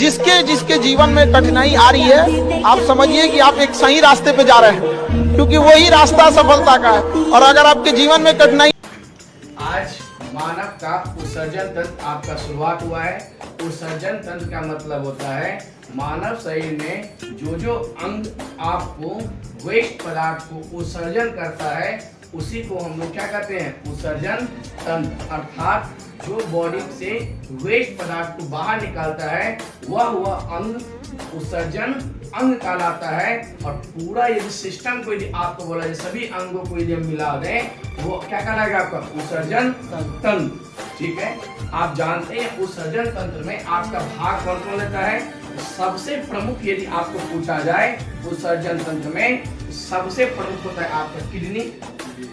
जिसके जिसके जीवन में कठिनाई आ रही है, आप समझिए कि आप एक सही रास्ते पे जा रहे हैं, क्योंकि वही रास्ता सफलता का है। और अगर आपके जीवन में कठिनाई, आज मानव का उत्सर्जन तंत्र आपका शुरुआत हुआ है। उत्सर्जन तंत्र का मतलब होता है मानव शरीर में जो अंग आपको वेस्ट पदार्थ को उत्सर्जन करता है, उसी को हम लोग क्या कहते हैं, उत्सर्जन तंत्र। अर्थात जो बॉडी से वेस्ट पदार्थ को बाहर निकालता है वह अंग उत्सर्जन अंग कहलाता है। और पूरा यदि सिस्टम को यदि आपको बोला जाए, सभी अंगों को यदि हम मिला दें, वो क्या कहलाएगा आपका उत्सर्जन तंत्र। ठीक है, आप जानते हैं उत्सर्जन तंत्र में आपका भाग कौन कौन लेता है। सबसे प्रमुख यदि आपको पूछा जाए उत्सर्जन तंत्र में, सबसे प्रमुख होता है आपका किडनी।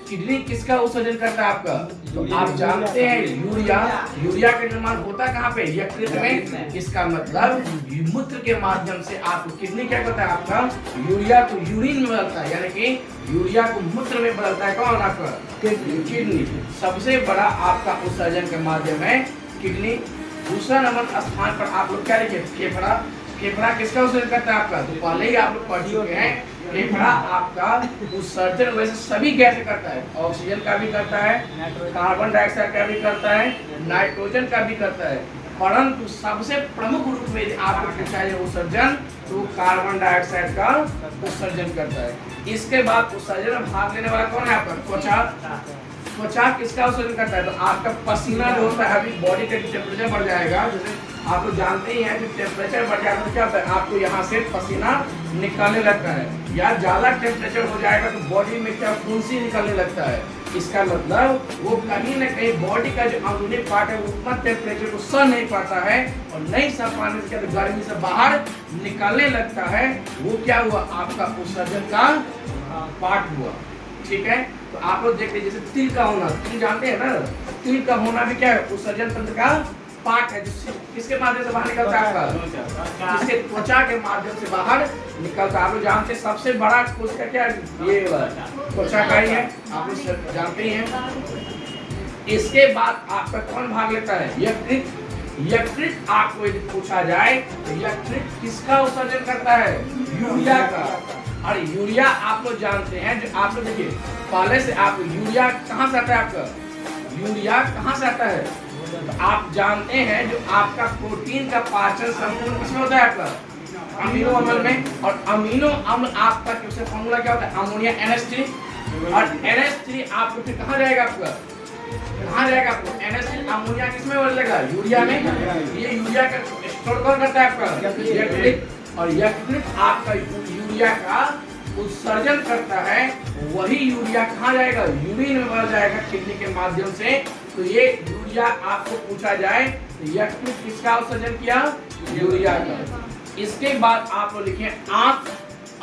किडनी किसका उत्सर्जन करता है आपका, तो आप जानते हैं यूरिया। यूरिया का निर्माण होता है कहाँ पे, यकृत में। इसका मतलब मूत्र के माध्यम से आपको किडनी क्या करता है, आपका यूरिया को यूरिन में बदलता है, यानी कि यूरिया को मूत्र में बदलता है कौन, आपका किडनी। सबसे बड़ा आपका उत्सर्जन का माध्यम है किडनी। दूसरा नंबर स्थान पर आप लोग क्या लिखे, फेफड़ा। फेफड़ा किसका उत्सर्जन करता है आपका, तो पहले ही आप लोग पढ़ चुके हैं। फेफड़ा आपका उत्सर्जन वैसे सभी गैस करता है, ऑक्सीजन का भी करता है, कार्बन डाइऑक्साइड का भी करता है, नाइट्रोजन का भी करता है, परंतु सबसे प्रमुख रूप में यदि आपको पूछा जाए उत्सर्जन, तो कार्बन डाइऑक्साइड का उत्सर्जन करता है। इसके बाद उत्सर्जन में भाग लेने वाला कौन है आपका, त्वचा। त्वचा किसका उत्सर्जन करता है, तो आपका पसीना जो होता है, अभी बॉडी का टेम्परेचर बढ़ जाएगा, जैसे आप लोग जानते ही हैं कि टेम्परेचर बढ़ जाएगा तो क्या होता है, आपको यहाँ से पसीना निकलने लगता है, या ज्यादा टेम्परेचर हो जाएगा तो बॉडी में क्या फुंसी निकलने लगता है। इसका मतलब वो कहीं ना कहीं बॉडी का जो अंदरूनी पार्ट है वो उतना टेम्परेचर को सह नहीं पाता है, और नहीं सह पाने से गर्मी से बाहर निकलने लगता है। वो क्या हुआ, आपका उत्सर्जन का पार्ट हुआ। ठीक है, तो आप लोग देख लीजिए, जैसे तिल का होना, तिल जानते हैं ना, तिल का होना भी क्या है, उत्सर्जन तंत्र का पार्ट है, जो किसके माध्यम से बाहर निकलता है आपका, इसके त्वचा के माध्यम से बाहर निकलता है। आप लोग जानते हैं सबसे बड़ा कोशिका क्या है, ये त्वचा का ही है, आप लोग जानते ही हैं। इसके बाद आपका कौन भाग लेता है, यकृत। यकृत आपको यदि पूछा जाए तो यकृत किसका उत्सर्जन करता है, यूरिया का। और यूरिया आप लोग जानते हैं, जो आप लोग देखिए पहले से आप यूरिया कहाँ से आता है, आपका यूरिया कहाँ से आता है, तो आप जानते हैं जो आपका प्रोटीन का पाचन संपूर्ण किसमें होता है, आपका अमीनो अम्ल में। और अमीनो अम्ल आपका उसका फॉर्मूला क्या होता है, अमोनिया NH3। और NH3 आपको फिर कहाँ जाएगा, आपका कहाँ जाएगा, आपको NH3 अमोनिया किसमें बदलेगा, यूरिया में। ये यूरिया का स्टोर कौन करता है, आपका यकृत। और यकृत आपका यूरिया का उत्सर्जन करता है, वही यूरिया कहाँ जाएगा, यूरिन में बदल जाएगा किडनी के माध्यम से। तो ये यूरिया आपको पूछा जाए तो यकृत किसका उत्सर्जन किया, यूरिया का। इसके बाद आप लोग लिखे आंत।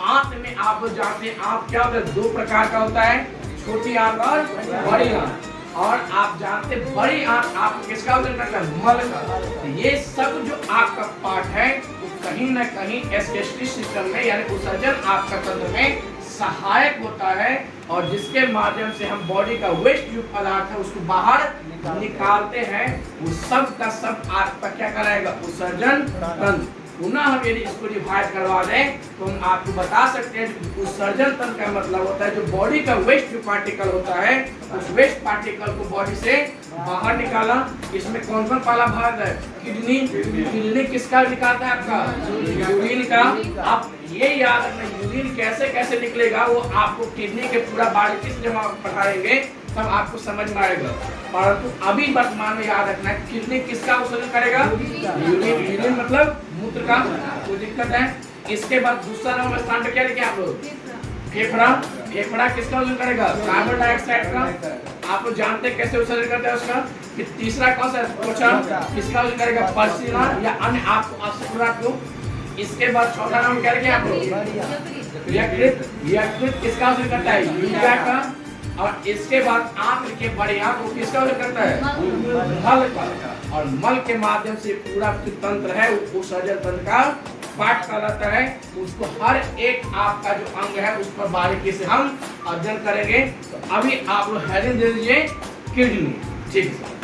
आंत में आप लोग जानते हैं आंत क्या होता है, दो प्रकार का होता है, छोटी आंत और बड़ी आंत। और आप जानते हैं बड़ी आंत आपको किसका उत्सर्जन करता है, मल का। तो ये सब जो आपका पार्ट है वो कहीं ना कहीं एस्केस्ट्री सिस्टम में, यानी उत्सर्जन आपका तंत्र में सहायक होता है, और जिसके माध्यम से हम बॉडी का वेस्ट जो पदार्थ है उसको बाहर निकालते हैं, वो सब का सब आपका क्या कराएगा, उत्सर्जन तंत्र। पुनः हम यदि इसको डिवाइड करवा दें तो हम आपको बता सकते हैं उत्सर्जन तंत्र का मतलब होता है जो बॉडी का वेस्ट जो पार्टिकल होता है, उस वेस्ट पार्टिकल को बॉडी से बाहर निकाला। इसमें कौन कौन पहला भाग है, किडनी। किडनी किसका निकालता है, आपका यूरिन का। आप ये याद रखना, यूरिन कैसे कैसे निकलेगा वो आपको किडनी के पूरा बारीकी से जब आप पढ़ाएंगे तब आपको समझ में आएगा। परंतु अभी वर्तमान में याद रखना है किडनी किसका उत्सर्जन करेगा, यूरिन। यूरिन मतलब मूत्र का, कोई दिक्कत है। इसके बाद दूसरा नंबर स्थान पे क्या लिखे आप लोग, फेफड़ा। फेफड़ा किसका उत्सर्जन करेगा, कार्बन डाइऑक्साइड का। आप लोग जानते हैं कैसे उत्सर्जन करते हैं उसका। फिर तीसरा कौन सा, त्वचा, किसका उत्सर्जन करेगा, पसीना या अन्य आपको आवश्यक पदार्थ को। इसके बाद चौथा नाम क्या लिखे आप लोग, यकृत। यकृत किसका उत्सर्जन करता है, यूरिया का। और इसके बाद आंत लिखे बड़ी आंत, वो किसका उत्सर्जन करता है, मल का। और मल के माध्यम से पूरा जो तंत्र है वो उत्सर्जन तंत्र का पार्ट कहलाता है। उसको हर एक आपका जो अंग है उस पर बारीकी से हम अध्ययन करेंगे। तो अभी आप लोग हेडिंग दे दीजिए किडनी। ठीक है।